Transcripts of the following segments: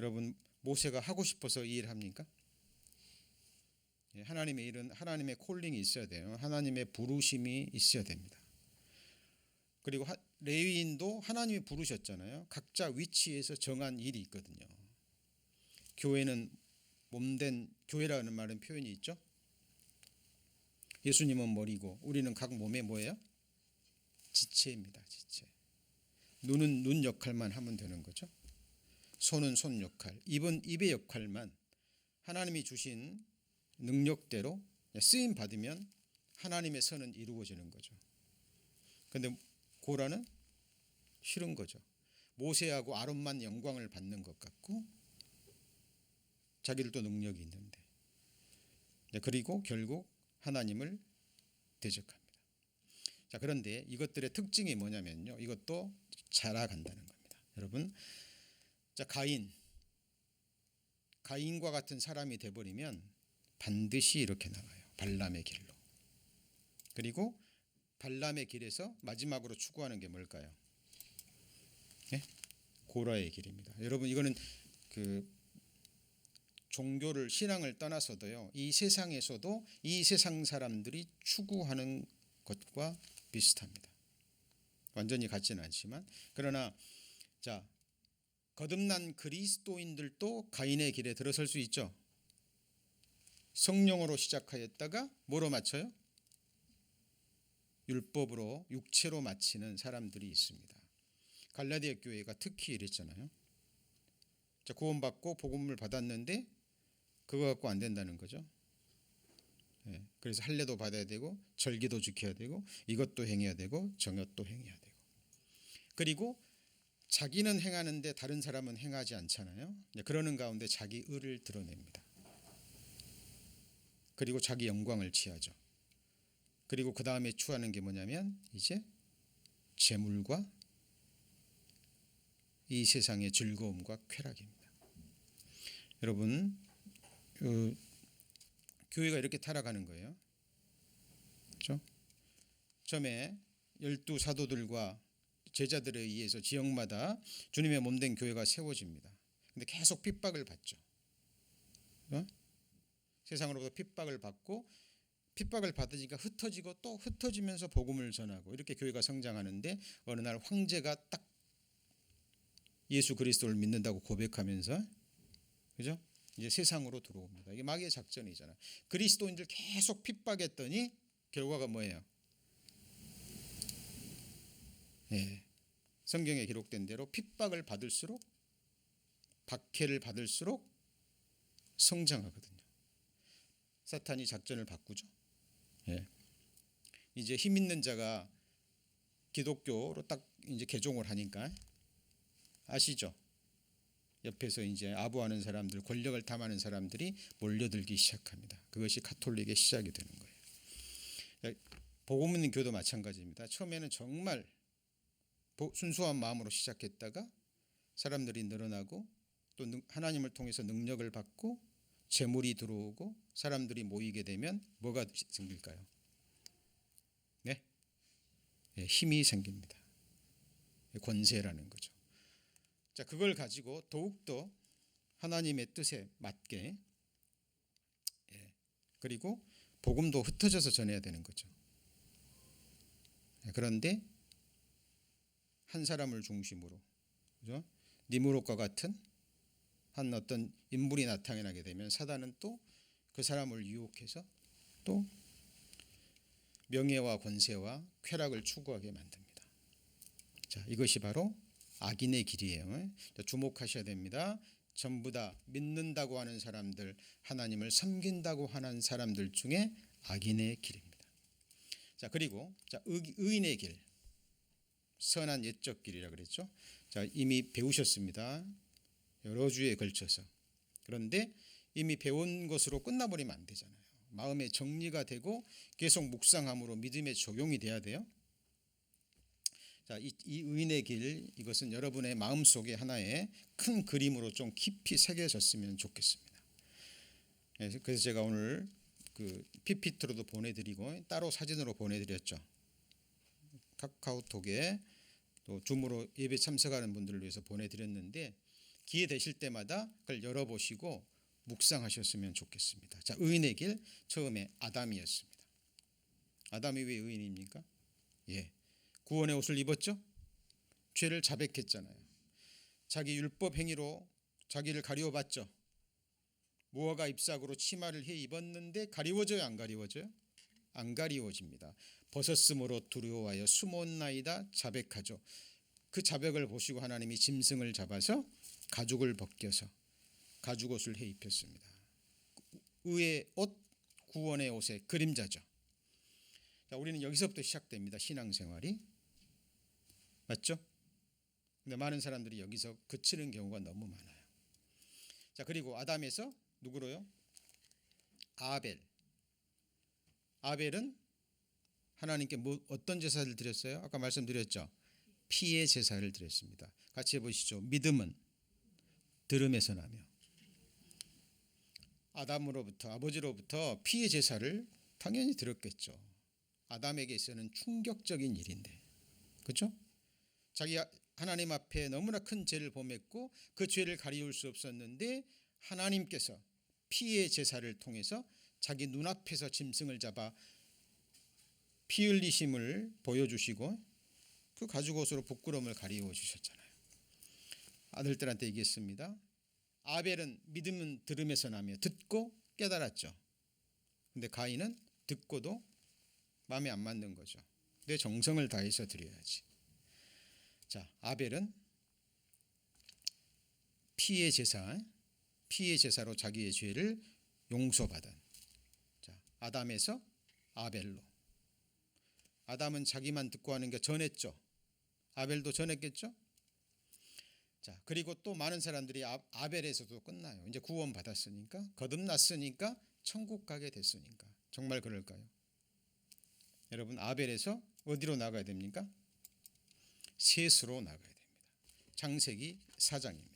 여러분, 모세가 하고 싶어서 이 일을 합니까? 하나님의 일은 하나님의 콜링이 있어야 돼요. 하나님의 부르심이 있어야 됩니다. 그리고 레위인도 하나님이 부르셨잖아요. 각자 위치에서 정한 일이 있거든요. 교회는 몸된 교회라는 말은 표현이 있죠. 예수님은 머리고 우리는 각 몸에 뭐예요? 지체입니다. 지체. 눈은 눈 역할만 하면 되는 거죠. 손은 손 역할, 입은 입의 역할만 하나님이 주신 능력대로 쓰임 받으면 하나님의 선은 이루어지는 거죠. 그런데 고라는 싫은 거죠. 모세하고 아론만 영광을 받는 것 같고 자기들도 능력이 있는데, 그리고 결국 하나님을 대적합니다. 자, 그런데 이것들의 특징이 뭐냐면요, 이것도 자라간다는 겁니다. 여러분, 자, 가인과 같은 사람이 돼버리면 반드시 이렇게 나가요. 발람의 길로. 그리고 발람의 길에서 마지막으로 추구하는 게 뭘까요? 네? 고라의 길입니다. 여러분, 이거는 종교를, 신앙을 떠나서도요, 이 세상에서도 이 세상 사람들이 추구하는 것과 비슷합니다. 완전히 같지는 않지만, 그러나 자, 거듭난 그리스도인들도 가인의 길에 들어설 수 있죠. 성령으로 시작하였다가 뭐로 마쳐요? 율법으로, 육체로 마치는 사람들이 있습니다. 갈라디아 교회가 특히 이랬잖아요. 자, 구원받고 복음을 받았는데 그거 갖고 안 된다는 거죠. 그래서 할례도 받아야 되고 절기도 지켜야 되고 이것도 행해야 되고 정욕도 행해야 되고, 그리고 자기는 행하는데 다른 사람은 행하지 않잖아요. 그러는 가운데 자기 의를 드러냅니다. 그리고 자기 영광을 취하죠. 그리고 그 다음에 추구하는 게 뭐냐면 이제 재물과 이 세상의 즐거움과 쾌락입니다. 여러분, 교회가 이렇게 타락하는 거예요. 그렇죠? 처음에 12 사도들과 제자들에 의해서 지역마다 주님의 몸된 교회가 세워집니다. 근데 계속 핍박을 받죠. 세상으로부터 핍박을 받고, 핍박을 받으니까 흩어지고 또 흩어지면서 복음을 전하고 이렇게 교회가 성장하는데, 어느 날 황제가 딱 예수 그리스도를 믿는다고 고백하면서, 그죠? 이제 세상으로 들어옵니다. 이게 마귀의 작전이잖아요. 그리스도인들 계속 핍박했더니 결과가 뭐예요? 성경에 기록된 대로 핍박을 받을수록, 박해를 받을수록 성장하거든요. 사탄이 작전을 바꾸죠. 이제 힘 있는 자가 기독교로 딱 이제 개종을 하니까, 아시죠? 옆에서 이제 아부하는 사람들, 권력을 탐하는 사람들이 몰려들기 시작합니다. 그것이 가톨릭의 시작이 되는 거예요. 복음 있는 교도 마찬가지입니다. 처음에는 정말 순수한 마음으로 시작했다가 사람들이 늘어나고 또 하나님을 통해서 능력을 받고 재물이 들어오고 사람들이 모이게 되면 뭐가 생길까요? 네? 힘이 생깁니다. 권세라는 거죠. 자, 그걸 가지고 더욱더 하나님의 뜻에 맞게, 그리고 복음도 흩어져서 전해야 되는 거죠. 그런데 한 사람을 중심으로, 그죠? 니무롯과 같은 한 어떤 인물이 나타나게 되면 사단은 또 그 사람을 유혹해서 또 명예와 권세와 쾌락을 추구하게 만듭니다. 자, 이것이 바로 악인의 길이에요. 주목하셔야 됩니다. 전부 다 믿는다고 하는 사람들, 하나님을 섬긴다고 하는 사람들 중에 악인의 길입니다. 자, 그리고 의인의 길, 선한 옛적 길이라 그랬죠. 자, 이미 배우셨습니다. 여러 주에 걸쳐서. 그런데 이미 배운 것으로 끝나버리면 안 되잖아요. 마음의 정리가 되고 계속 묵상함으로 믿음의 적용이 돼야 돼요. 자, 이 의인의 길, 이것은 여러분의 마음속에 하나의 큰 그림으로 좀 깊이 새겨졌으면 좋겠습니다. 그래서 제가 오늘 그 PPT로도 보내드리고 따로 사진으로 보내드렸죠. 카카오톡에 또 줌으로 예배 참석하는 분들을 위해서 보내드렸는데, 기회 되실 때마다 그걸 열어보시고 묵상하셨으면 좋겠습니다. 자, 의인의 길 처음에 아담이었습니다. 아담이 왜 의인입니까? 예, 구원의 옷을 입었죠. 죄를 자백했잖아요. 자기 율법 행위로 자기를 가리워봤죠. 무화과 잎사귀로 치마를 해 입었는데 가리워져요, 안 가리워져요? 안 가리워집니다. 벗었으므로 두려워하여 숨었나이다 자백하죠. 그 자백을 보시고 하나님이 짐승을 잡아서 가죽을 벗겨서 가죽옷을 해 입혔습니다. 의의 옷, 구원의 옷의 그림자죠. 자, 우리는 여기서부터 시작됩니다. 신앙생활이. 맞죠? 근데 많은 사람들이 여기서 그치는 경우가 너무 많아요. 자, 그리고 아담에서 누구로요? 아벨. 아벨은 하나님께 어떤 제사를 드렸어요? 아까 말씀드렸죠. 피의 제사를 드렸습니다. 같이 해보시죠. 믿음은 들음에서 나며. 아담으로부터, 아버지로부터 피의 제사를 당연히 드렸겠죠. 아담에게 있어서는 충격적인 일인데, 그렇죠? 자기 하나님 앞에 너무나 큰 죄를 범했고 그 죄를 가리울 수 없었는데 하나님께서 피의 제사를 통해서 자기 눈앞에서 짐승을 잡아 피 흘리심을 보여주시고 그 가죽옷으로 부끄러움을 가리워 주셨잖아요. 아들들한테 얘기했습니다. 아벨은 믿음은 들음에서 나며 듣고 깨달았죠. 근데 가인은 듣고도 마음에 안 맞는 거죠. 내 정성을 다해서 드려야지. 자, 아벨은 피의 제사로 자기의 죄를 용서받은. 자, 아담에서 아벨로. 아담은 자기만 듣고 하는 게 전했죠. 아벨도 전했겠죠. 자, 그리고 또 많은 사람들이 아벨에서도 끝나요. 이제 구원 받았으니까, 거듭났으니까, 천국 가게 됐으니까. 정말 그럴까요? 여러분, 아벨에서 어디로 나가야 됩니까? 셋으로 나가야 됩니다. 창세기 4장입니다.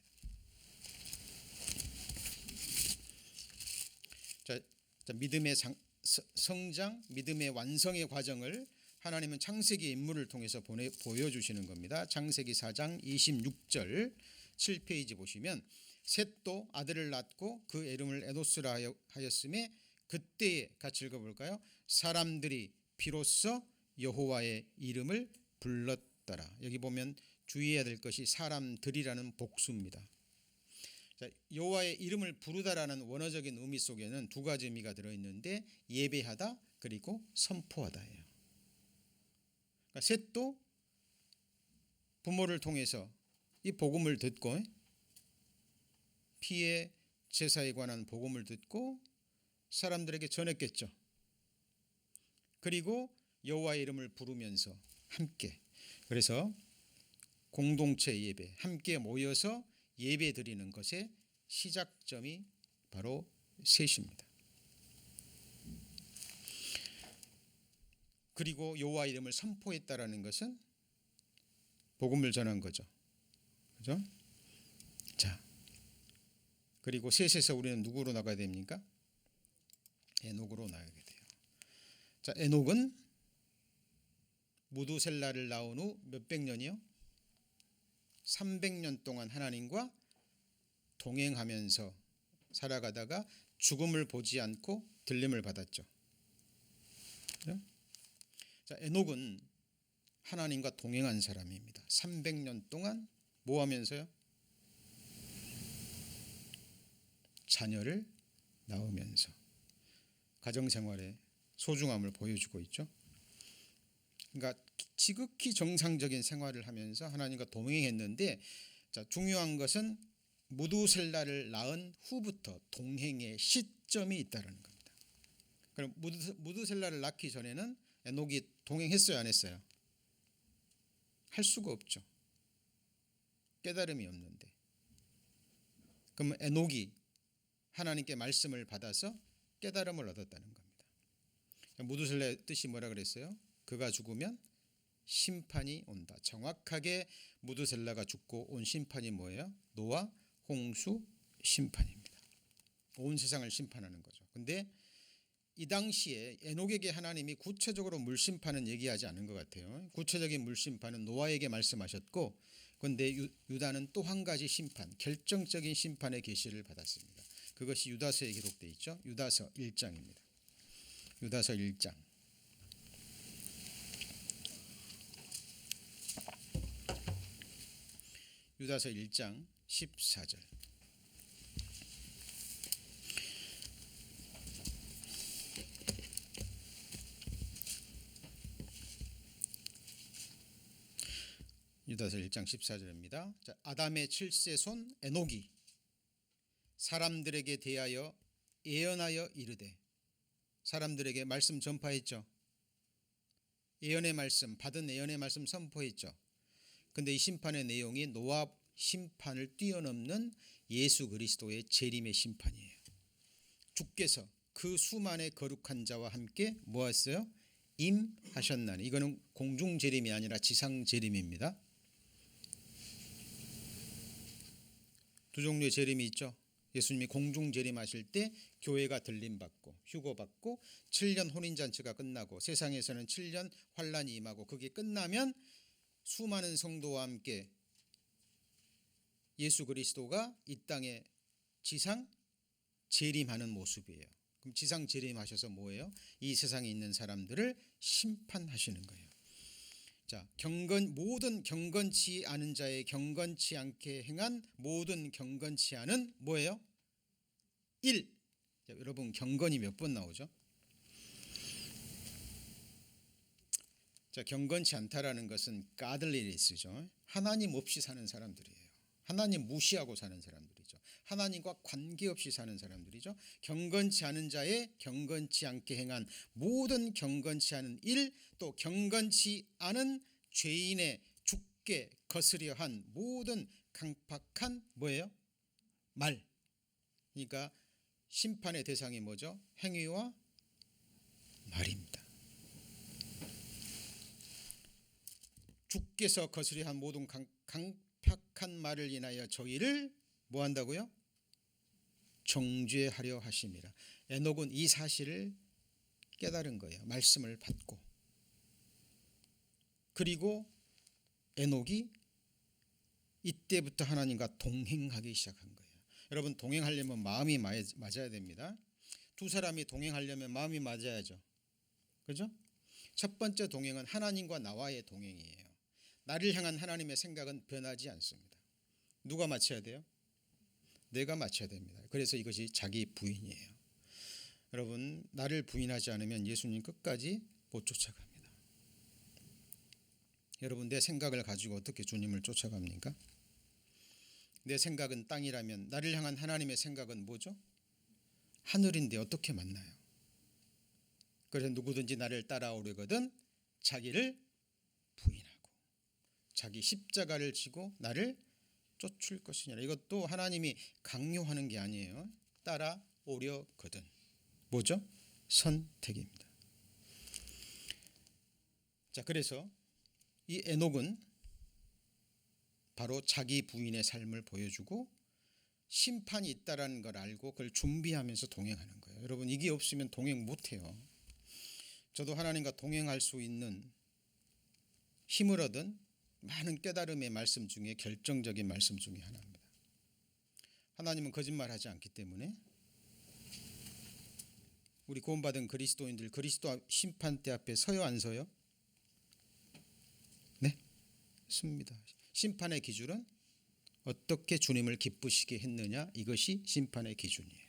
자, 믿음의 성장, 믿음의 완성의 과정을 하나님은 창세기 인물을 통해서 보여주시는 겁니다. 창세기 4장 26절 7페이지 보시면 셋도 아들을 낳고 그 이름을 에노스라 하였음에 그때에 같이 읽어볼까요? 사람들이 비로소 여호와의 이름을 불렀더라. 여기 보면 주의해야 될 것이 사람들이라는 복수입니다. 자, 여호와의 이름을 부르다라는 원어적인 의미 속에는 두 가지 의미가 들어있는데 예배하다 그리고 선포하다예요. 그러니까 셋도 부모를 통해서 이 복음을 듣고 피의 제사에 관한 복음을 듣고 사람들에게 전했겠죠. 그리고 여호와의 이름을 부르면서 함께, 그래서 공동체 예배, 함께 모여서 예배 드리는 것의 시작점이 바로 셋입니다. 그리고 여호와 이름을 선포했다라는 것은 복음을 전한 거죠. 그죠? 자, 그리고 셋에서 우리는 누구로 나가야 됩니까? 에녹으로 나가게 돼요. 자, 에녹은 무두셀라를 낳은 후 몇백 년이요? 300년 동안 하나님과 동행하면서 살아가다가 죽음을 보지 않고 들림을 받았죠. 그죠? 자, 에녹은 하나님과 동행한 사람입니다. 300년 동안 뭐 하면서요? 자녀를 낳으면서 가정생활의 소중함을 보여주고 있죠. 그러니까 지극히 정상적인 생활을 하면서 하나님과 동행했는데, 자, 중요한 것은 무두셀라를 낳은 후부터 동행의 시점이 있다는 겁니다. 그럼 무두셀라를 낳기 전에는 에녹이 동행했어요, 안 했어요? 할 수가 없죠. 깨달음이 없는데. 그럼 에녹이 하나님께 말씀을 받아서 깨달음을 얻었다는 겁니다. 무두셀라의 뜻이 뭐라 그랬어요? 그가 죽으면 심판이 온다. 정확하게 무두셀라가 죽고 온 심판이 뭐예요? 노아 홍수 심판입니다. 온 세상을 심판하는 거죠. 근데 이 당시에 에녹에게 하나님이 구체적으로 물심판은 얘기하지 않은 것 같아요. 구체적인 물심판은 노아에게 말씀하셨고, 그런데 유다는 또 한 가지 심판, 결정적인 심판의 계시를 받았습니다. 그것이 유다서에 기록되어 있죠. 유다서 1장입니다. 유다서 1장. 유다서 1장 14절. 유다서 1장 14절입니다. 자, 아담의 7세 손 에녹이 사람들에게 대하여 예언하여 이르되, 사람들에게 말씀 전파했죠. 예언의 말씀, 받은 예언의 말씀 선포했죠. 근데 이 심판의 내용이 노아 심판을 뛰어넘는 예수 그리스도의 재림의 심판이에요. 주께서 그 수만의 거룩한 자와 함께 뭐 했어요? 임하셨나니. 이거는 공중 재림이 아니라 지상 재림입니다. 두 종류의 재림이 있죠. 예수님이 공중 재림하실 때 교회가 들림받고 휴거받고 7년 혼인잔치가 끝나고 세상에서는 7년 환란이 임하고 그게 끝나면 수많은 성도와 함께 예수 그리스도가 이 땅에 지상 재림하는 모습이에요. 그럼 지상 재림하셔서 뭐예요? 이 세상에 있는 사람들을 심판하시는 거예요. 자, 모든 경건치 않은 자의 경건치 않게 행한 모든 경건치 않은 뭐예요? 1. 자, 여러분 경건이 몇 번 나오죠? 자, 경건치 않다라는 것은 godless죠. 하나님 없이 사는 사람들이에요. 하나님 무시하고 사는 사람들이죠. 하나님과 관계없이 사는 사람들이죠. 경건치 않은 자의 경건치 않게 행한 모든 경건치 않은 일, 또 경건치 않은 죄인의 죽게 거스려 한 모든 강팍한 뭐예요? 말. 그러니까 심판의 대상이 뭐죠? 행위와 말입니다. 주께서 거스려 한 모든 강팍한 말을 인하여 저희를 뭐 한다고요? 정죄하려 하심이라. 에녹은 이 사실을 깨달은 거예요. 말씀을 받고. 그리고 에녹이 이때부터 하나님과 동행하기 시작한 거예요. 여러분 동행하려면 마음이 맞아야 됩니다. 두 사람이 동행하려면 마음이 맞아야죠. 그죠? 첫 번째 동행은 하나님과 나와의 동행이에요. 나를 향한 하나님의 생각은 변하지 않습니다. 누가 맞춰야 돼요? 내가 맞춰야 됩니다. 그래서 이것이 자기 부인이에요. 여러분 나를 부인하지 않으면 예수님 끝까지 못 쫓아갑니다. 여러분 내 생각을 가지고 어떻게 주님을 쫓아갑니까? 내 생각은 땅이라면 나를 향한 하나님의 생각은 뭐죠? 하늘인데 어떻게 만나요? 그래서 누구든지 나를 따라오려거든 자기를 부인하고 자기 십자가를 지고 나를 쫓을 것이니라. 이것도 하나님이 강요하는 게 아니에요. 따라오려거든. 뭐죠? 선택입니다. 자, 그래서 이 에녹은 바로 자기 부인의 삶을 보여주고 심판이 있다라는 걸 알고 그걸 준비하면서 동행하는 거예요. 여러분 이게 없으면 동행 못해요. 저도 하나님과 동행할 수 있는 힘을 얻은 많은 깨달음의 말씀 중에 결정적인 말씀 중에 하나입니다. 하나님은 거짓말하지 않기 때문에 우리 구원받은 그리스도인들 그리스도 심판대 앞에 서요 안 서요? 네, 습니다. 심판의 기준은 어떻게 주님을 기쁘시게 했느냐, 이것이 심판의 기준이에요.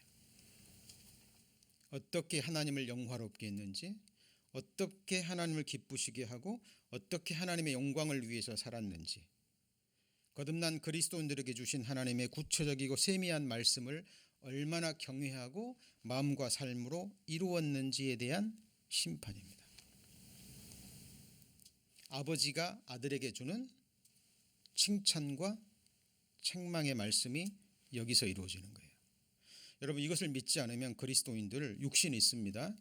어떻게 하나님을 영화롭게 했는지, 어떻게 하나님을 기쁘시게 하고 어떻게 하나님의 영광을 위해서 살았는지, 거듭난 그리스도인들에게 주신 하나님의 구체적이고 세미한 말씀을 얼마나 경외하고 마음과 삶으로 이루었는지에 대한 심판입니다. 아버지가 아들에게 주는 칭찬과 책망의 말씀이 여기서 이루어지는 거예요. 여러분 이것을 믿지 않으면 그리스도인들 육신이 있습니다.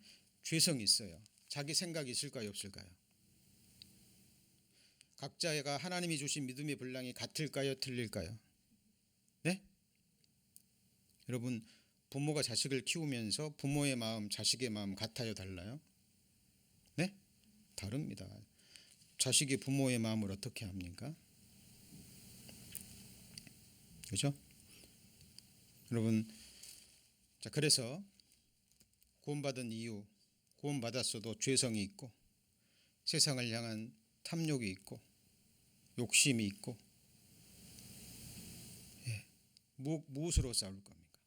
죄성이 있어요. 자기 생각이 있을까요, 없을까요? 각자가 하나님이 주신 믿음의 분량이 같을까요, 틀릴까요? 네? 여러분 부모가 자식을 키우면서 부모의 마음, 자식의 마음 같아요, 달라요? 네? 다릅니다. 자식이 부모의 마음을 어떻게 합니까? 그죠? 여러분, 자, 그래서 구원받은 이유, 구원받았어도 죄성이 있고 세상을 향한 탐욕이 있고 욕심이 있고, 무엇으로 싸울 겁니까?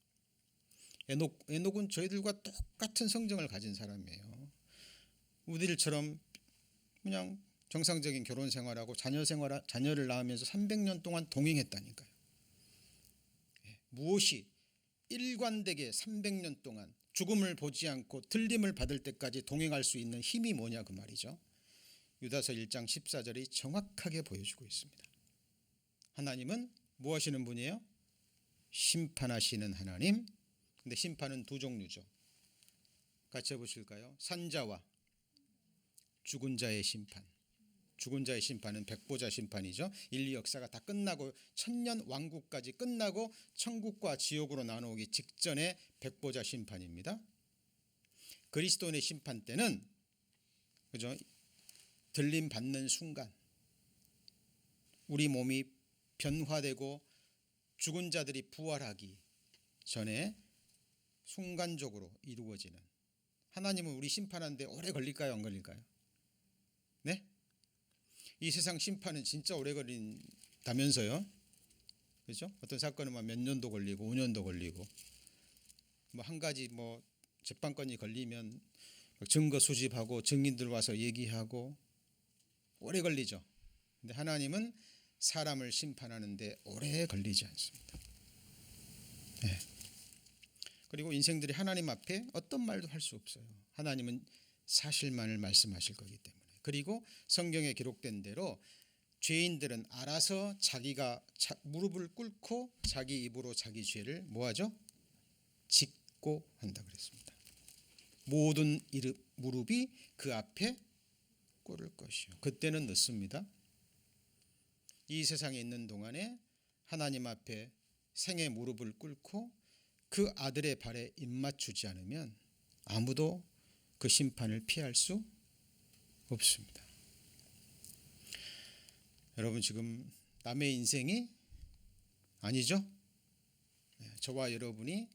에녹은 저희들과 똑같은 성정을 가진 사람이에요. 우리들처럼 그냥 정상적인 결혼 생활하고 자녀를 낳으면서 300년 동안 동행했다니까요. 무엇이 일관되게 300년 동안 죽음을 보지 않고 들림을 받을 때까지 동행할 수 있는 힘이 뭐냐 그 말이죠. 유다서 1장 14절이 정확하게 보여주고 있습니다. 하나님은 뭐 하시는 분이에요? 심판하시는 하나님. 근데 심판은 두 종류죠. 같이 해보실까요? 산자와 죽은 자의 심판. 죽은 자의 심판은 백보자 심판이죠. 인류 역사가 다 끝나고 천년 왕국까지 끝나고 천국과 지옥으로 나누기 직전의 백보자 심판입니다. 그리스도인의 심판 때는, 그죠? 들림 받는 순간 우리 몸이 변화되고 죽은 자들이 부활하기 전에 순간적으로 이루어지는, 하나님은 우리 심판하는데 오래 걸릴까요? 안 걸릴까요? 네? 이 세상 심판은 진짜 오래 걸린다면서요. 그렇죠? 어떤 사건은 몇 년도 걸리고 5년도 걸리고, 뭐 한 가지 뭐 재판건이 걸리면 증거 수집하고 증인들 와서 얘기하고 오래 걸리죠. 근데 하나님은 사람을 심판하는데 오래 걸리지 않습니다. 네. 그리고 인생들이 하나님 앞에 어떤 말도 할 수 없어요. 하나님은 사실만을 말씀하실 거기 때문에. 그리고 성경에 기록된 대로 죄인들은 알아서 자기가 무릎을 꿇고 자기 입으로 자기 죄를 뭐하죠? 짓고 한다 그랬습니다. 모든 무릎이 그 앞에 꿇을 것이요. 그때는 늦습니다. 이 세상에 있는 동안에 하나님 앞에 생의 무릎을 꿇고 그 아들의 발에 입맞추지 않으면 아무도 그 심판을 피할 수 없습니다. 여러분, 지금 남의 인생이 아니죠? 저와 여러분이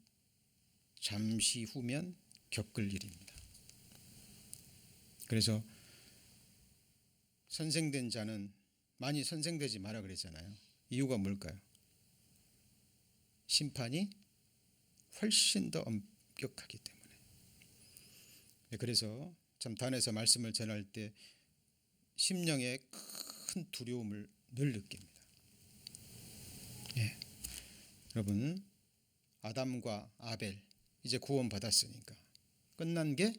잠시 후면 겪을 일입니다. 그래서 선생된 자는 많이 선생되지 마라 그랬잖아요. 이유가 뭘까요? 심판이 훨씬 더 엄격하기 때문에. 그래서 참 단에서 말씀을 전할 때 심령에 큰 두려움을 늘 느낍니다. 여러분, 아담과 아벨 이제 구원 받았으니까 끝난 게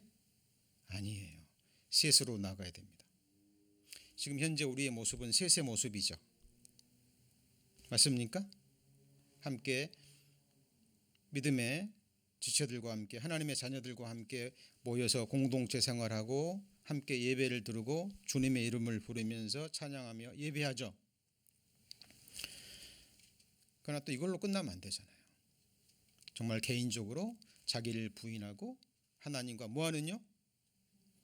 아니에요. 셋으로 나가야 됩니다. 지금 현재 우리의 모습은 셋의 모습이죠. 맞습니까? 함께 믿음의 지체들과 함께 하나님의 자녀들과 함께 모여서 공동체 생활하고 함께 예배를 드리고 주님의 이름을 부르면서 찬양하며 예배하죠. 그러나 또 이걸로 끝나면 안 되잖아요. 정말 개인적으로 자기를 부인하고 하나님과 뭐하는요?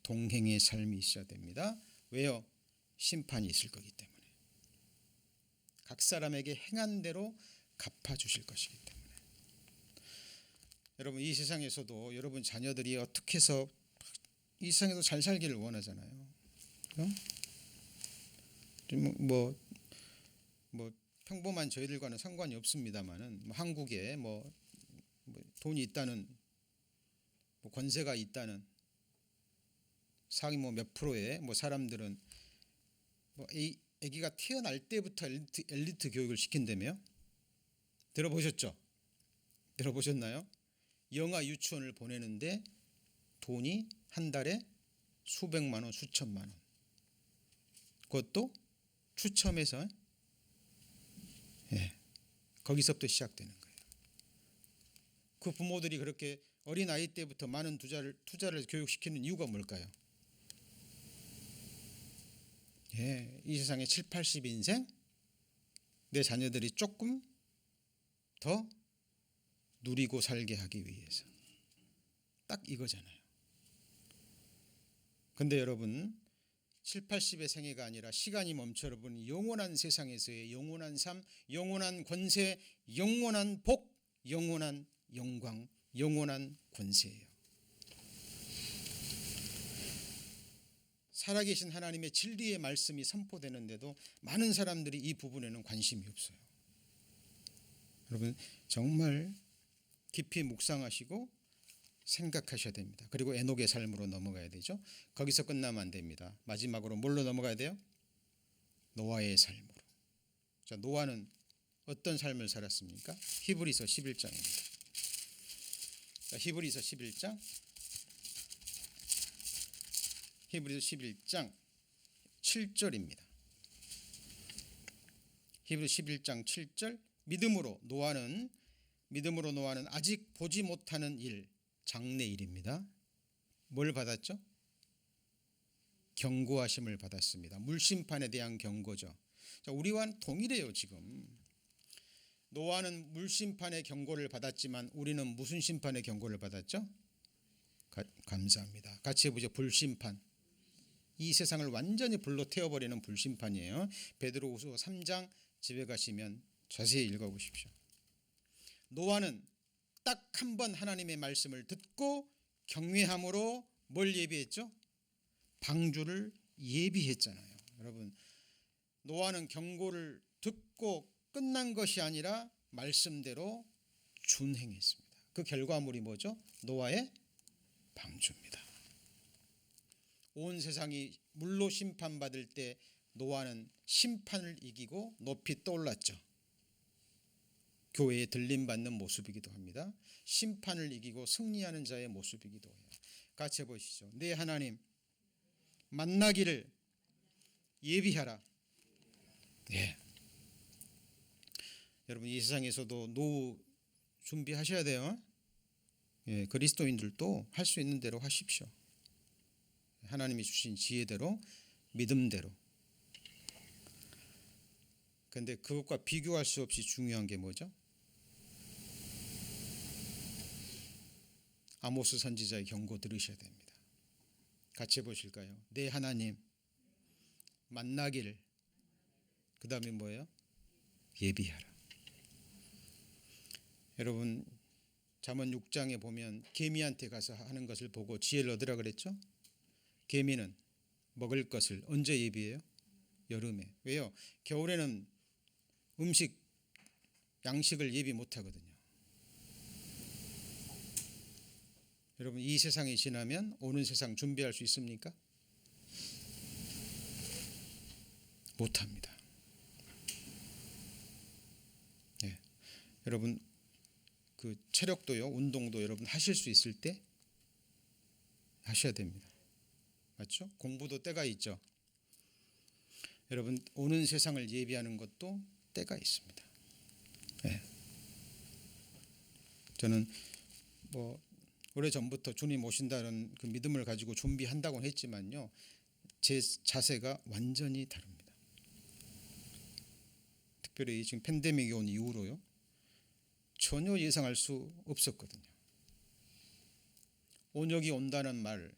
동행의 삶이 있어야 됩니다. 왜요? 심판이 있을 거기 때문에. 각 사람에게 행한 대로 갚아주실 것이기 때문에. 여러분, 이 세상에서도 여러분 자녀들이 어떻게 해서 이 세상에서 잘 살기를 원하잖아요. 뭐 평범한 저희들과는 상관이 없습니다만은 한국에 뭐 돈이 있다는, 권세가 있다는 상위 몇 프로의 사람들은 아기가 태어날 때부터 엘리트 교육을 시킨다며? 들어보셨죠? 들어보셨나요? 영아 유치원을 보내는데 돈이 한 달에 수백만 원, 수천만 원. 그것도 추첨해서 거기서부터 시작되는 거예요. 그 부모들이 그렇게 어린 아이 때부터 많은 투자를 교육시키는 이유가 뭘까요? 이 세상에 7, 80인생 내 자녀들이 조금 더 누리고 살게 하기 위해서. 딱 이거잖아요. 근데 여러분, 7, 80의 생애가 아니라 시간이 멈춰버린 영원한 세상에서의 영원한 삶, 영원한 권세, 영원한 복, 영원한 영광, 영원한 권세예요. 살아계신 하나님의 진리의 말씀이 선포되는데도 많은 사람들이 이 부분에는 관심이 없어요. 여러분 정말 깊이 묵상하시고 생각하셔야 됩니다. 그리고 에녹의 삶으로 넘어가야 되죠. 거기서 끝나면 안 됩니다. 마지막으로 뭘로 넘어가야 돼요? 노아의 삶으로. 자, 노아는 어떤 삶을 살았습니까? 히브리서 11장입니다. 자, 히브리서 11장. 히브리서 11장 7절입니다. 히브리서 11장 7절. 믿음으로 노아는 아직 보지 못하는 일, 장래일입니다. 뭘 받았죠? 경고하심을 받았습니다. 물심판에 대한 경고죠. 자, 우리와는 동일해요. 지금 노아는 물심판의 경고를 받았지만 우리는 무슨 심판의 경고를 받았죠? 감사합니다. 같이 해보죠. 불심판. 이 세상을 완전히 불로 태워버리는 불심판이에요. 베드로후서 3장 집에 가시면 자세히 읽어보십시오. 노아는 딱 한 번 하나님의 말씀을 듣고 경외함으로 뭘 예비했죠? 방주를 예비했잖아요. 여러분 노아는 경고를 듣고 끝난 것이 아니라 말씀대로 준행했습니다. 그 결과물이 뭐죠? 노아의 방주입니다. 온 세상이 물로 심판받을 때 노아는 심판을 이기고 높이 떠올랐죠. 교회에 들림받는 모습이기도 합니다. 심판을 이기고 승리하는 자의 모습이기도 해요. 같이 해보시죠. 내 하나님 만나기를 예비하라. 예. 여러분 이 세상에서도 노후 준비하셔야 돼요. 예, 그리스도인들도 할 수 있는 대로 하십시오. 하나님이 주신 지혜대로 믿음대로. 그런데 그것과 비교할 수 없이 중요한 게 뭐죠? 아모스 선지자의 경고 들으셔야 됩니다. 같이 해보실까요? 내 하나님 만나기를, 그 다음에 뭐예요? 예비하라. 여러분 잠언 6장에 보면 개미한테 가서 하는 것을 보고 지혜를 얻으라 그랬죠? 개미는 먹을 것을 언제 예비해요? 여름에. 왜요? 겨울에는 양식을 예비 못하거든요. 여러분 이 세상이 지나면 오는 세상 준비할 수 있습니까? 못합니다. 네. 여러분 그 체력도요, 운동도 여러분 하실 수 있을 때 하셔야 됩니다. 맞죠? 공부도 때가 있죠. 여러분 오는 세상을 예비하는 것도 때가 있습니다. 네. 저는 오래전부터 주님 오신다는 그 믿음을 가지고 준비한다고는 했지만요, 제 자세가 완전히 다릅니다. 특별히 지금 팬데믹이 온 이후로요, 전혀 예상할 수 없었거든요. 온역이 온다는 말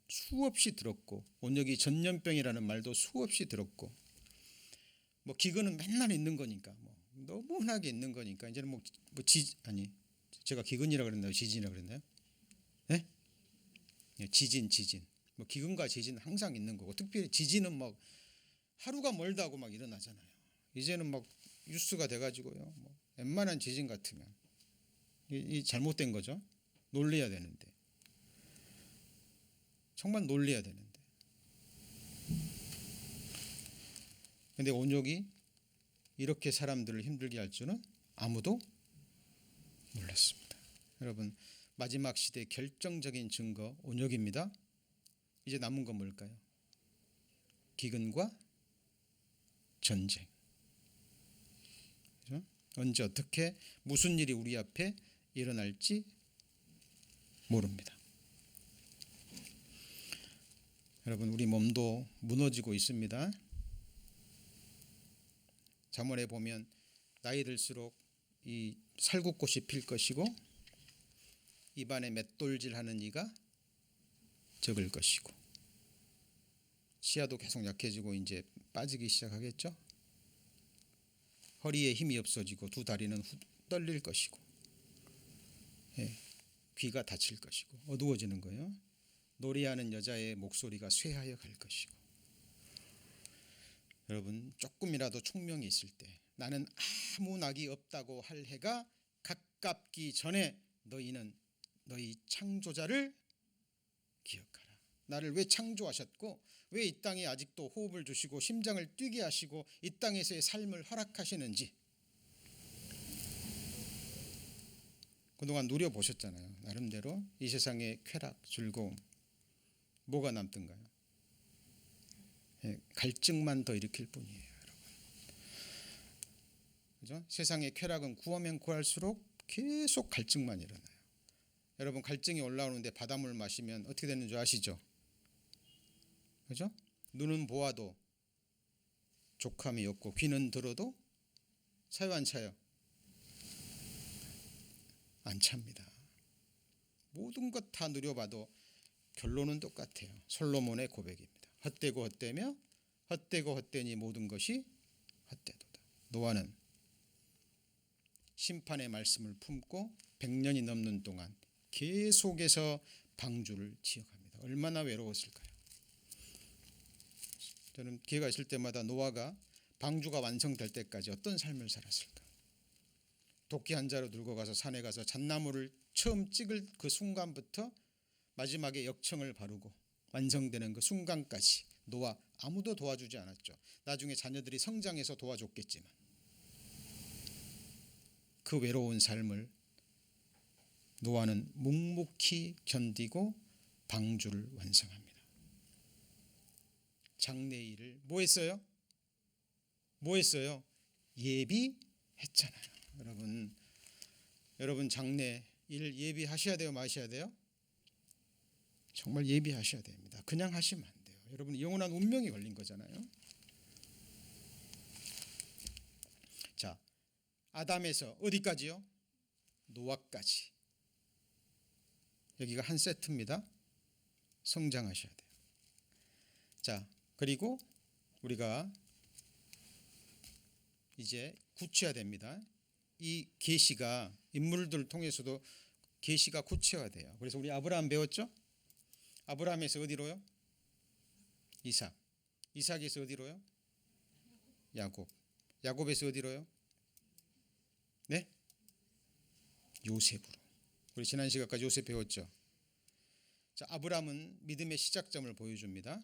수없이 들었고, 온역이 전염병이라는 말도 수없이 들었고, 기근은 맨날 있는 거니까, 너무 흔하게 있는 거니까 이제는 제가 기근이라 그랬나요? 지진이라 그랬나요? 네? 지진. 기근과 지진은 항상 있는 거고, 특별히 지진은 하루가 멀다고 일어나잖아요. 이제는 뉴스가 돼가지고요, 웬만한 지진 같으면 이 잘못된 거죠. 놀래야 되는데, 정말 놀래야 되는데. 근데 온역이 이렇게 사람들을 힘들게 할 줄은 아무도 몰랐습니다. 여러분 마지막 시대의 결정적인 증거 온역입니다. 이제 남은 건 뭘까요? 기근과 전쟁. 그렇죠? 언제 어떻게 무슨 일이 우리 앞에 일어날지 모릅니다. 여러분 우리 몸도 무너지고 있습니다. 잠언에 보면 나이 들수록 이 살구꽃이 필 것이고 입안에 맷돌질하는 이가 적을 것이고, 시야도 계속 약해지고 이제 빠지기 시작하겠죠. 허리에 힘이 없어지고 두 다리는 떨릴 것이고, 예, 귀가 다칠 것이고 어두워지는 거예요. 노래하는 여자의 목소리가 쇠하여 갈 것이고. 여러분, 조금이라도 총명이 있을 때 나는 아무 낙이 없다고 할 해가 가깝기 전에 너희는 너희 창조자를 기억하라. 나를 왜 창조하셨고 왜 이 땅에 아직도 호흡을 주시고 심장을 뛰게 하시고 이 땅에서의 삶을 허락하시는지 그동안 누려보셨잖아요. 나름대로 이 세상의 쾌락, 즐거움 뭐가 남던가요? 갈증만 더 일으킬 뿐이에요, 여러분. 그죠? 세상의 쾌락은 구하면 구할수록 계속 갈증만 일어나요. 여러분, 갈증이 올라오는데 바닷물 마시면 어떻게 되는 줄 아시죠? 그죠? 눈은 보아도 족함이 없고 귀는 들어도 차요 안 차요? 안 찹니다. 모든 것 다 누려봐도 결론은 똑같아요. 솔로몬의 고백입니다. 헛되고 헛되며 헛되고 헛되니 모든 것이 헛되도다. 노아는 심판의 말씀을 품고 100년이 넘는 동안 계속해서 방주를 지어갑니다. 얼마나 외로웠을까요? 저는 기회가 있을 때마다 노아가 방주가 완성될 때까지 어떤 삶을 살았을까? 도끼 한 자루 들고 가서 산에 가서 잣나무를 처음 찍을 그 순간부터 마지막에 역청을 바르고 완성되는 그 순간까지 노아 아무도 도와주지 않았죠. 나중에 자녀들이 성장해서 도와줬겠지만 그 외로운 삶을 노아는 묵묵히 견디고 방주를 완성합니다. 장래일을 뭐 했어요? 뭐 했어요? 예비했잖아요. 여러분 장래일 예비하셔야 돼요, 마셔야 돼요? 정말 예비하셔야 됩니다. 그냥 하시면 안 돼요. 여러분, 영원한 운명이 걸린 거잖아요. 자, 아담에서 어디까지요? 노아까지. 여기가 한 세트입니다. 성장하셔야 돼요. 자, 그리고 우리가 이제 굳혀야 됩니다. 이 계시가 인물들을 통해서도 계시가 굳혀야 돼요. 그래서 우리 아브라함 배웠죠? 아브라함에서 어디로요? 이삭. 이삭에서 어디로요? 야곱. 야곱에서 어디로요? 네? 요셉으로. 우리 지난 시간까지 요셉 배웠죠? 자, 아브라함은 믿음의 시작점을 보여줍니다.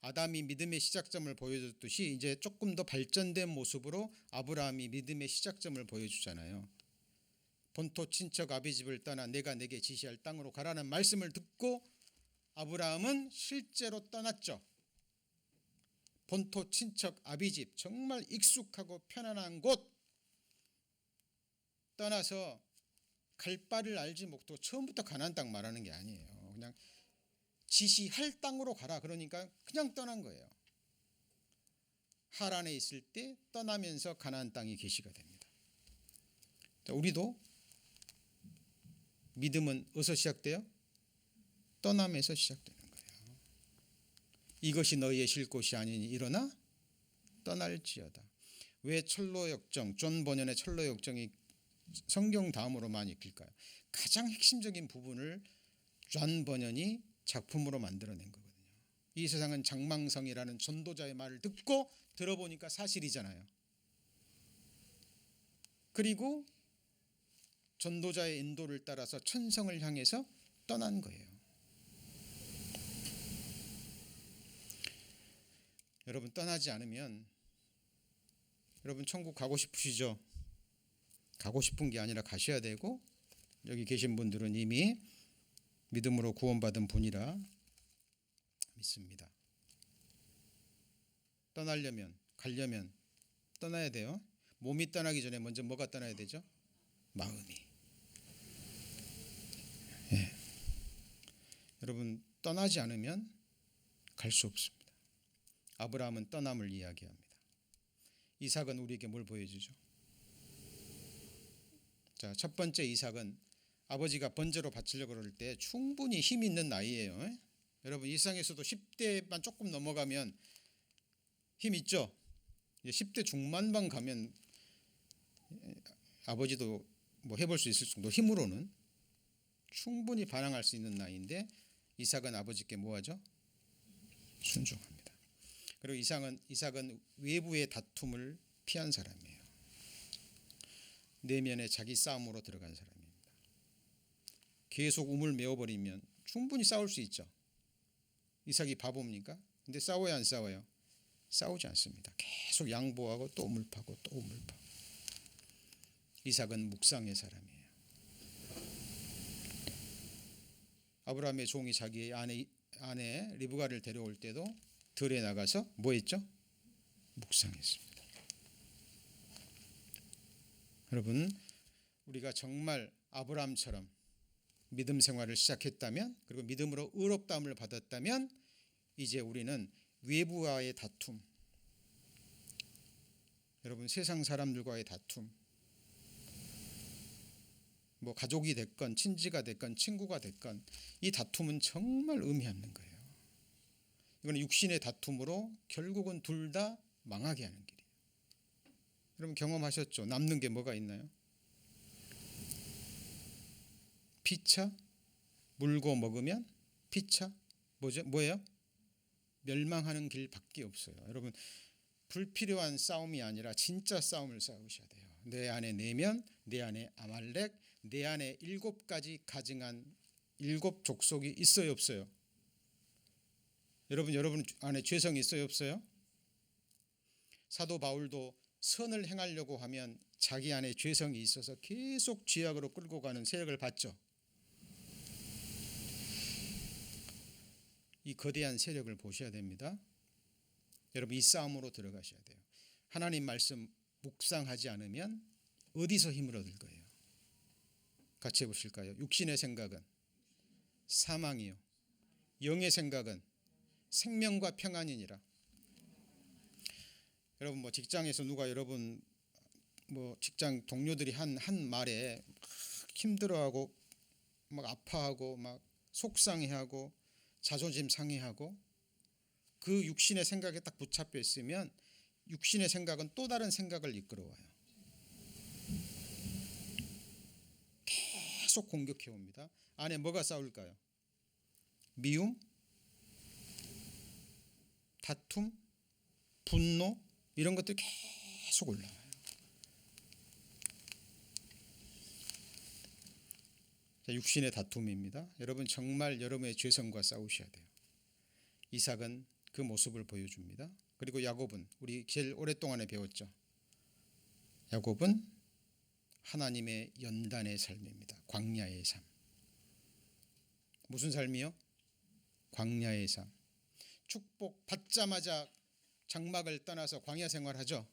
아담이 믿음의 시작점을 보여줬듯이 이제 조금 더 발전된 모습으로 아브라함이 믿음의 시작점을 보여주잖아요. 본토 친척 아비집을 떠나 내가 내게 지시할 땅으로 가라는 말씀을 듣고 아브라함은 실제로 떠났죠. 본토 친척 아비집, 정말 익숙하고 편안한 곳 떠나서 갈 바를 알지 못하고 처음부터 가나안 땅 말하는 게 아니에요. 그냥 지시할 땅으로 가라 그러니까 그냥 떠난 거예요. 하란에 있을 때 떠나면서 가나안 땅이 계시가 됩니다. 자, 우리도 믿음은 어디서 시작돼요? 떠남에서 시작되는 거예요. 이것이 너희의 쉴 곳이 아니니 일어나 떠날지어다. 왜 철로역정, 존 버년의 철로역정이 성경 다음으로 많이 읽힐까요? 가장 핵심적인 부분을 존 버년이 작품으로 만들어낸 거거든요. 이 세상은 장망성이라는 전도자의 말을 듣고 들어보니까 사실이잖아요. 그리고 전도자의 인도를 따라서 천성을 향해서 떠난 거예요. 여러분, 떠나지 않으면 여러분 천국 가고 싶으시죠? 가고 싶은 게 아니라 가셔야 되고, 여기 계신 분들은 이미 믿음으로 구원받은 분이라 믿습니다. 떠나려면, 가려면 떠나야 돼요. 몸이 떠나기 전에 먼저 뭐가 떠나야 되죠? 마음이. 예. 여러분, 떠나지 않으면 갈 수 없습니다. 아브라함은 떠남을 이야기합니다. 이삭은 우리에게 뭘 보여주죠? 자, 첫 번째 이삭은 아버지가 번제로 바치려고 그럴 때 충분히 힘 있는 나이예요. 여러분 이 세상에서도 10대만 조금 넘어가면 힘 있죠. 이제 10대 중반만 가면 아버지도 뭐 해볼 수 있을 정도 힘으로는 충분히 반항할 수 있는 나이인데 이삭은 아버지께 뭐하죠? 순종합니다. 그리고 이삭은 외부의 다툼을 피한 사람이에요. 내면에 자기 싸움으로 들어간 사람입니다. 계속 우물 메워버리면 충분히 싸울 수 있죠. 이삭이 바보입니까? 근데 싸워야 안 싸워요? 싸우지 않습니다. 계속 양보하고 또 우물 파고 또 우물 파고. 이삭은 묵상의 사람이에요. 아브라함의 종이 자기의 아내 리브가를 데려올 때도 들에 나가서 뭐 했죠? 묵상했습니다. 여러분 우리가 정말 아브라함처럼 믿음 생활을 시작했다면 그리고 믿음으로 의롭다함을 받았다면 이제 우리는 외부와의 다툼, 여러분 세상 사람들과의 다툼, 뭐 가족이 됐건 친지가 됐건 친구가 됐건 이 다툼은 정말 의미 없는 거예요. 이건 육신의 다툼으로 결국은 둘 다 망하게 하는 길이에요. 여러분 경험하셨죠? 남는 게 뭐가 있나요? 피차? 물고 먹으면 피차? 뭐예요? 멸망하는 길밖에 없어요. 여러분 불필요한 싸움이 아니라 진짜 싸움을 싸우셔야 돼요. 내 안에 내면, 내 안에 아말렉, 내 안에 7가지 가증한 7 족속이 있어요, 없어요? 여러분 안에 죄성이 있어요, 없어요? 사도 바울도 선을 행하려고 하면 자기 안에 죄성이 있어서 계속 죄악으로 끌고 가는 세력을 봤죠. 이 거대한 세력을 보셔야 됩니다. 여러분 이 싸움으로 들어가셔야 돼요. 하나님 말씀 묵상하지 않으면 어디서 힘을 얻을 거예요? 같이 해보실까요? 육신의 생각은 사망이요, 영의 생각은 생명과 평안이니라. 여러분 뭐 직장에서 누가 여러분 뭐 직장 동료들이 한 말에 막 힘들어하고 막 아파하고 막 속상해하고 자존심 상해하고 그 육신의 생각에 딱 붙잡혀 있으면 육신의 생각은 또 다른 생각을 이끌어와요. 계속 공격해 옵니다. 안에 뭐가 싸울까요? 미움, 다툼, 분노 이런 것들이 계속 올라와요. 육신의 다툼입니다. 여러분 정말 여러분의 죄성과 싸우셔야 돼요. 이삭은 그 모습을 보여줍니다. 그리고 야곱은 우리 제일 오랫동안에 배웠죠. 야곱은 하나님의 연단의 삶입니다. 광야의 삶. 무슨 삶이요? 광야의 삶. 축복 받자마자 장막을 떠나서 광야 생활하죠.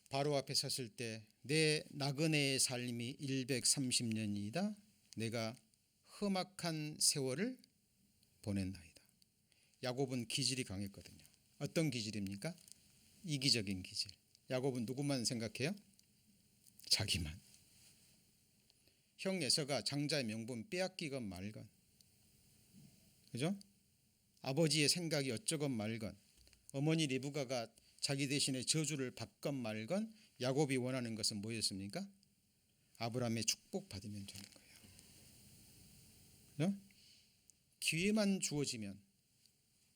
바로 앞에 섰을 때 내 나그네의 삶이 130년이다. 내가 험악한 세월을 보냈나이다. 야곱은 기질이 강했거든요. 어떤 기질입니까? 이기적인 기질. 야곱은 누구만 생각해요? 자기만. 형 에서가 장자의 명분 빼앗기건 말건, 그죠? 아버지의 생각이 어쩌건 말건, 어머니 리브가가 자기 대신에 저주를 받건 말건, 야곱이 원하는 것은 뭐였습니까? 아브라함의 축복 받으면 되는 거예요. 그죠? 기회만 주어지면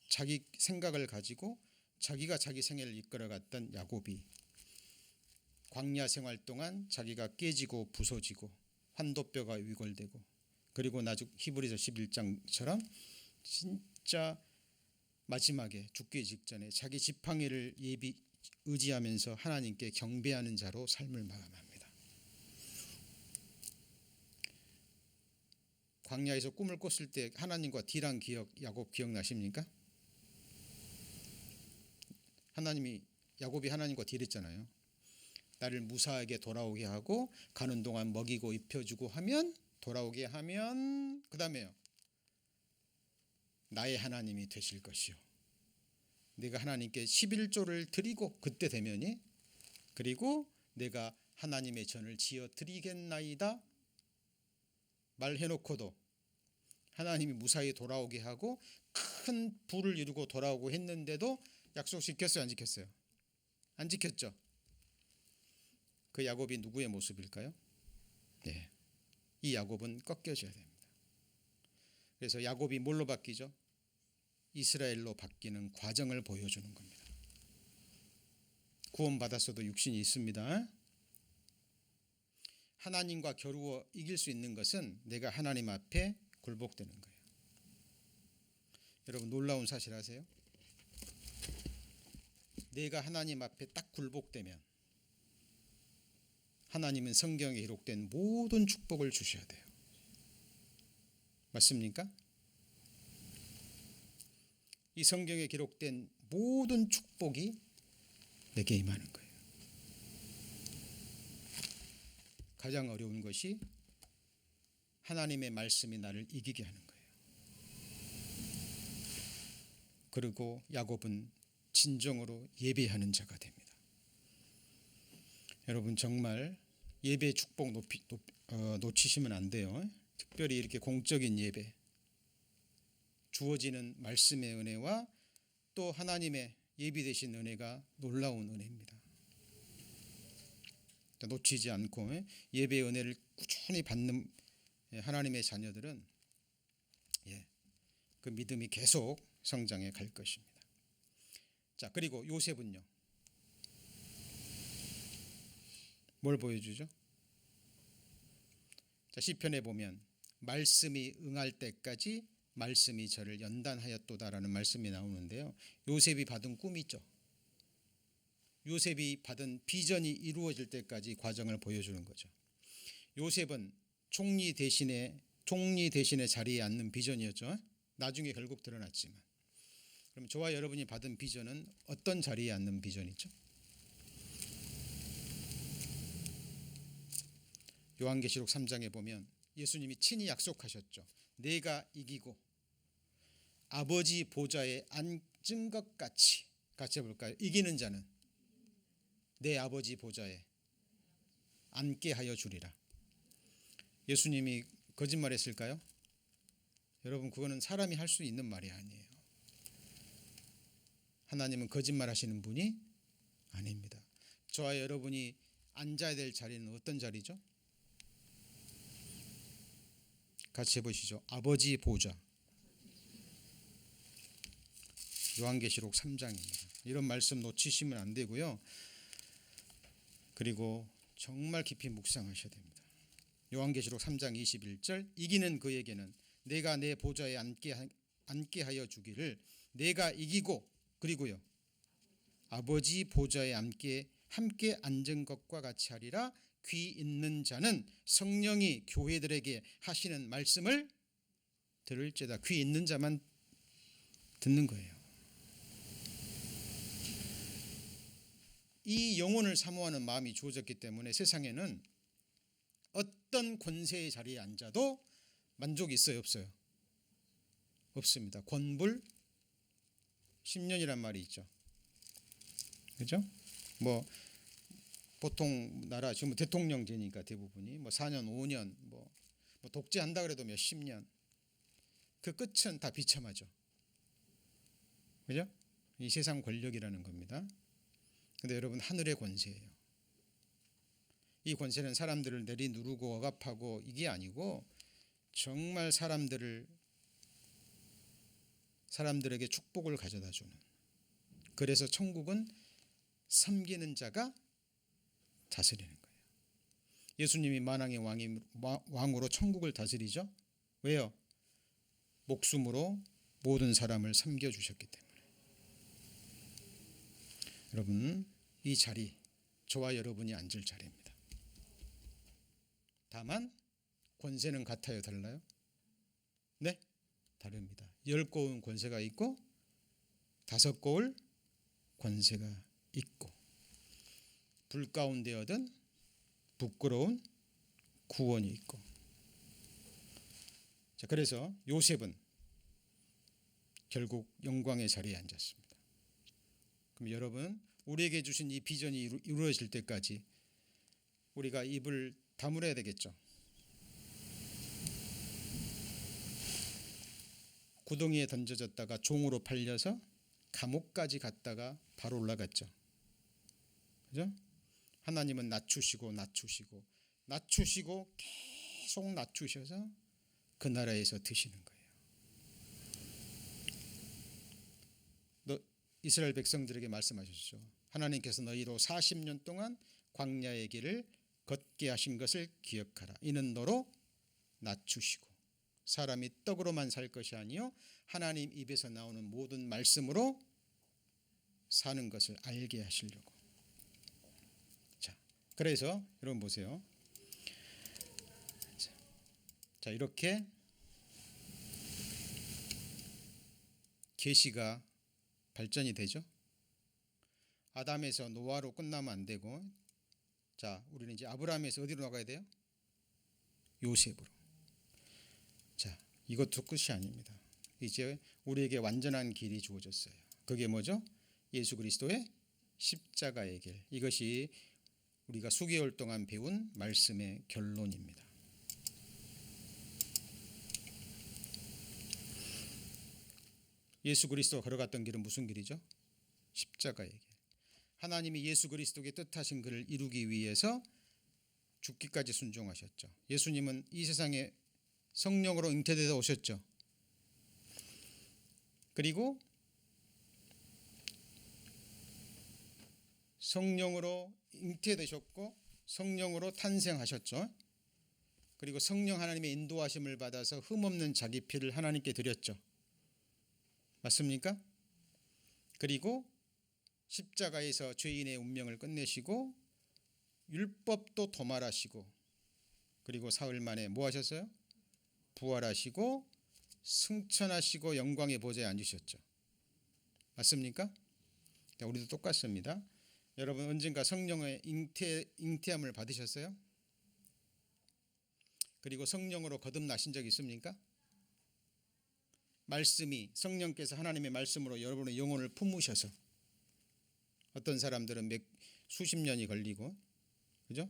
자기 생각을 가지고 자기가 자기 생애를 이끌어갔던 야곱이 광야 생활 동안 자기가 깨지고 부서지고 환도뼈가 위골되고 그리고 나중 히브리서 11장처럼 진짜 마지막에 죽기 직전에 자기 지팡이를 의지하면서 하나님께 경배하는 자로 삶을 마감합니다. 광야에서 꿈을 꿨을 때 하나님과 딜한 기억, 야곱 기억나십니까? 야곱이 하나님과 딜했잖아요. 나를 무사하게 돌아오게 하고 가는 동안 먹이고 입혀주고 하면, 돌아오게 하면, 그 다음에요, 나의 하나님이 되실 것이요, 내가 하나님께 11조를 드리고 그때 되면이, 그리고 내가 하나님의 전을 지어 드리겠나이다 말해놓고도 하나님이 무사히 돌아오게 하고 큰 부를 이루고 돌아오고 했는데도 약속 지켰어요, 안 지켰어요? 안 지켰죠. 그 야곱이 누구의 모습일까요? 네, 이 야곱은 꺾여져야 됩니다. 그래서 야곱이 뭘로 바뀌죠? 이스라엘로 바뀌는 과정을 보여주는 겁니다. 구원받았어도 육신이 있습니다. 하나님과 겨루어 이길 수 있는 것은 내가 하나님 앞에 굴복되는 거예요. 여러분 놀라운 사실 아세요? 내가 하나님 앞에 딱 굴복되면 하나님은 성경에 기록된 모든 축복을 주셔야 돼요. 맞습니까? 이 성경에 기록된 모든 축복이 내게 임하는 거예요. 가장 어려운 것이 하나님의 말씀이 나를 이기게 하는 거예요. 그리고 야곱은 진정으로 예배하는 자가 됩니다. 여러분 정말 예배 축복 놓치시면 안 돼요. 특별히 이렇게 공적인 예배, 주어지는 말씀의 은혜와 또 하나님의 예비되신 은혜가 놀라운 은혜입니다. 놓치지 않고 예배의 은혜를 꾸준히 받는 하나님의 자녀들은 그 믿음이 계속 성장해 갈 것입니다. 자, 그리고 요셉은요, 뭘 보여주죠? 자, 시편에 보면 말씀이 응할 때까지 말씀이 저를 연단하였도다라는 말씀이 나오는데요. 요셉이 받은 꿈이 있죠. 요셉이 받은 비전이 이루어질 때까지 과정을 보여주는 거죠. 요셉은 총리 대신에 자리에 앉는 비전이었죠. 나중에 결국 드러났지만. 그럼 저와 여러분이 받은 비전은 어떤 자리에 앉는 비전이죠? 요한계시록 3장에 보면 예수님이 친히 약속하셨죠. 내가 이기고 아버지 보좌에 앉은 것 같이, 같이 해볼까요? 이기는 자는 내 아버지 보좌에 앉게 하여 주리라. 예수님이 거짓말했을까요? 여러분 그거는 사람이 할 수 있는 말이 아니에요. 하나님은 거짓말하시는 분이 아닙니다. 저와 여러분이 앉아야 될 자리는 어떤 자리죠? 같이 해보시죠. 아버지 보좌. 요한계시록 3장입니다. 이런 말씀 놓치시면 안 되고요. 그리고 정말 깊이 묵상하셔야 됩니다. 요한계시록 3장 21절 이기는 그에게는 내가 내 보좌에 앉게 하여 주기를 내가 이기고 그리고요 아버지 보좌에 함께 앉은 것과 같이 하리라. 귀 있는 자는 성령이 교회들에게 하시는 말씀을 들을지어다. 귀 있는 자만 듣는 거예요. 이 영혼을 사모하는 마음이 주어졌기 때문에 세상에는 어떤 권세의 자리에 앉아도 만족이 있어요, 없어요? 없습니다. 권불 10년이란 말이 있죠. 그죠? 뭐 보통 나라 지금 대통령제니까 대부분이 뭐 4년, 5년 뭐 독재한다 그래도 몇십 년. 그 끝은 다 비참하죠. 그죠? 이 세상 권력이라는 겁니다. 근데 여러분 하늘의 권세예요. 이 권세는 사람들을 내리누르고 억압하고 이게 아니고 정말 사람들에게 축복을 가져다 주는. 그래서 천국은 섬기는 자가 다스리는 거예요. 예수님이 만왕의 왕으로 천국을 다스리죠. 왜요? 목숨으로 모든 사람을 섬겨주셨기 때문에. 여러분 이 자리 저와 여러분이 앉을 자리입니다. 다만 권세는 같아요? 달라요? 네? 다릅니다. 10고운 권세가 있고 5고울 권세가 있고 불 가운데 얻은 부끄러운 구원이 있고. 자, 그래서 요셉은 결국 영광의 자리에 앉았습니다. 그럼 여러분 우리에게 주신 이 비전이 이루어질 때까지 우리가 입을 다물어야 되겠죠. 구덩이에 던져졌다가 종으로 팔려서 감옥까지 갔다가 바로 올라갔죠. 그죠? 하나님은 낮추시고 계속 낮추셔서 그 나라에서 드시는 거예요. 이스라엘 백성들에게 말씀하셨죠. 하나님께서 너희로 40년 동안 광야의 길을 걷게 하신 것을 기억하라. 이는 너로 낮추시고 사람이 떡으로만 살 것이 아니요 하나님 입에서 나오는 모든 말씀으로 사는 것을 알게 하시려고. 자, 그래서 여러분 보세요. 자, 이렇게 계시가 발전이 되죠. 아담에서 노아로 끝나면 안 되고, 자, 우리는 이제 아브라함에서 어디로 나가야 돼요? 요셉으로. 자, 이것도 끝이 아닙니다. 이제 우리에게 완전한 길이 주어졌어요. 그게 뭐죠? 예수 그리스도의 십자가의 길. 이것이 우리가 수개월 동안 배운 말씀의 결론입니다. 예수 그리스도가 걸어갔던 길은 무슨 길이죠? 십자가의 길. 하나님이 예수 그리스도의 뜻하신 것을 이루기 위해서 죽기까지 순종하셨죠. 예수님은 이 세상에 성령으로 잉태되어 오셨죠. 그리고 성령으로 잉태되셨고 성령으로 탄생하셨죠. 그리고 성령 하나님의 인도하심을 받아서 흠없는 자기 피를 하나님께 드렸죠. 맞습니까? 그리고 십자가에서 죄인의 운명을 끝내시고 율법도 도말하시고 그리고 사흘 만에 뭐 하셨어요? 부활하시고 승천하시고 영광의 보좌에 앉으셨죠. 맞습니까? 우리도 똑같습니다. 여러분 언젠가 성령의 잉태함을 받으셨어요? 그리고 성령으로 거듭나신 적 있습니까? 말씀이 성령께서 하나님의 말씀으로 여러분의 영혼을 품으셔서 어떤 사람들은 수십 년이 걸리고 그죠?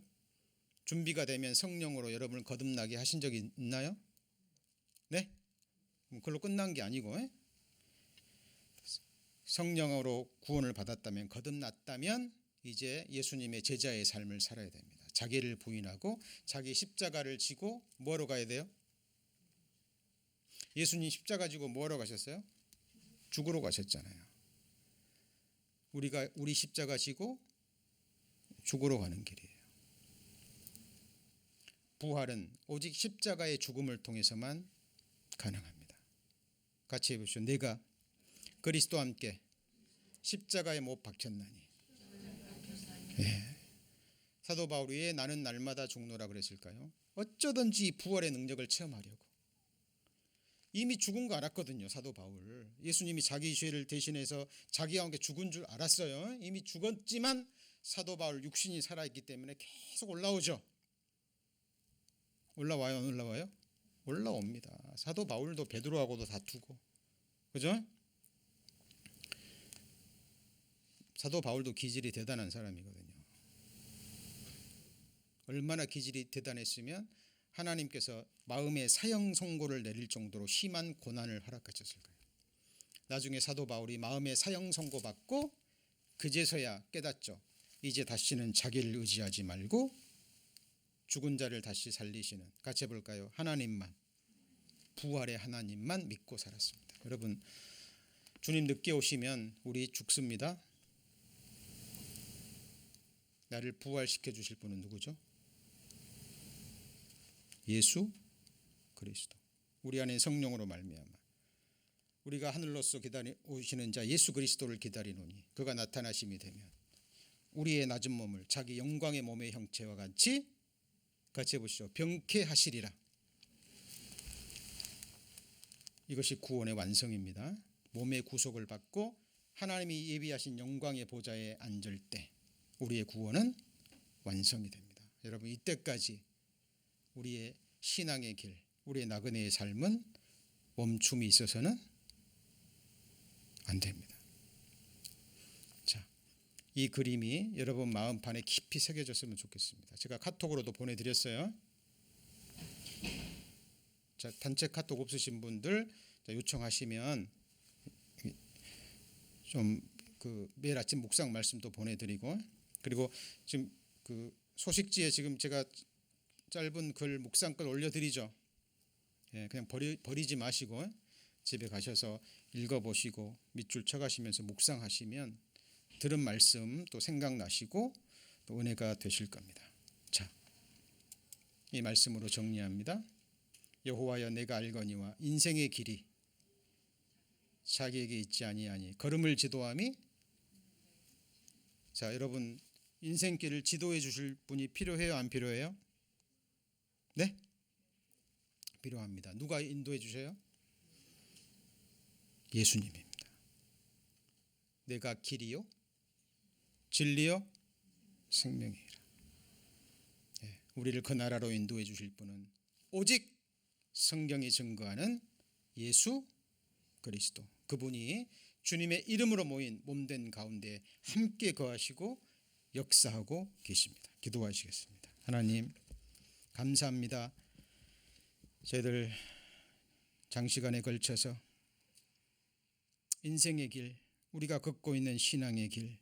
준비가 되면 성령으로 여러분을 거듭나게 하신 적이 있나요? 네? 그걸로 끝난 게 아니고 성령으로 구원을 받았다면 거듭났다면 이제 예수님의 제자의 삶을 살아야 됩니다. 자기를 부인하고 자기 십자가를 지고 뭐하러 가야 돼요? 예수님 십자가 지고 뭐하러 가셨어요? 죽으러 가셨잖아요. 우리가 우리 십자가 지고 죽으러 가는 길이에요. 부활은 오직 십자가의 죽음을 통해서만 가능합니다. 같이 해보시죠. 내가 그리스도와 함께 십자가에 못 박혔나니. 네. 사도 바울이 왜 나는 날마다 죽노라 그랬을까요? 어쩌든지 부활의 능력을 체험하려고. 이미 죽은 거 알았거든요. 사도 바울. 예수님이 자기 죄를 대신해서 자기와 함께 죽은 줄 알았어요. 이미 죽었지만 사도 바울 육신이 살아있기 때문에 계속 올라오죠. 올라와요? 안 올라와요? 올라옵니다. 사도 바울도 베드로하고도 다투고 그죠? 사도 바울도 기질이 대단한 사람이거든요. 얼마나 기질이 대단했으면 하나님께서 마음의 사형 선고를 내릴 정도로 심한 고난을 허락하셨을까요? 나중에 사도 바울이 마음의 사형 선고 받고 그제서야 깨닫죠. 이제 다시는 자기를 의지하지 말고 죽은 자를 다시 살리시는, 같이 해볼까요? 하나님만, 부활의 하나님만 믿고 살았습니다. 여러분, 주님 늦게 오시면 우리 죽습니다. 나를 부활시켜 주실 분은 누구죠? 예수 그리스도. 우리 안에 성령으로 말미암아 우리가 하늘로서 오시는 자 예수 그리스도를 기다리노니 그가 나타나심이 되면 우리의 낮은 몸을 자기 영광의 몸의 형체와 같이 해보시죠. 병쾌하시리라. 이것이 구원의 완성입니다. 몸의 구속을 받고 하나님이 예비하신 영광의 보좌에 앉을 때 우리의 구원은 완성이 됩니다. 여러분, 이때까지 우리의 신앙의 길, 우리의 나그네의 삶은 멈춤이 있어서는 안 됩니다. 자, 이 그림이 여러분 마음판에 깊이 새겨졌으면 좋겠습니다. 제가 카톡으로도 보내드렸어요. 자, 단체 카톡 없으신 분들 요청하시면 좀 그 매일 아침 묵상 말씀도 보내드리고, 그리고 지금 그 소식지에 지금 제가 짧은 글 묵상글 올려드리죠. 예, 그냥 버리지 마시고 집에 가셔서 읽어보시고 밑줄 쳐가시면서 묵상하시면 들은 말씀 또 생각나시고 또 은혜가 되실 겁니다. 자, 이 말씀으로 정리합니다. 여호와여 내가 알거니와 인생의 길이 자기에게 있지 아니하니 걸음을 지도함이. 자, 여러분 인생길을 지도해 주실 분이 필요해요, 안 필요해요? 네? 필요합니다. 누가 인도해 주세요? 예수님입니다. 내가 길이요 진리요 생명이라. 예, 우리를 그 나라로 인도해 주실 분은 오직 성경이 증거하는 예수 그리스도, 그분이 주님의 이름으로 모인 몸된 가운데 함께 거하시고 역사하고 계십니다. 기도하시겠습니다. 하나님 감사합니다. 저희들 장시간에 걸쳐서 인생의 길, 우리가 걷고 있는 신앙의 길,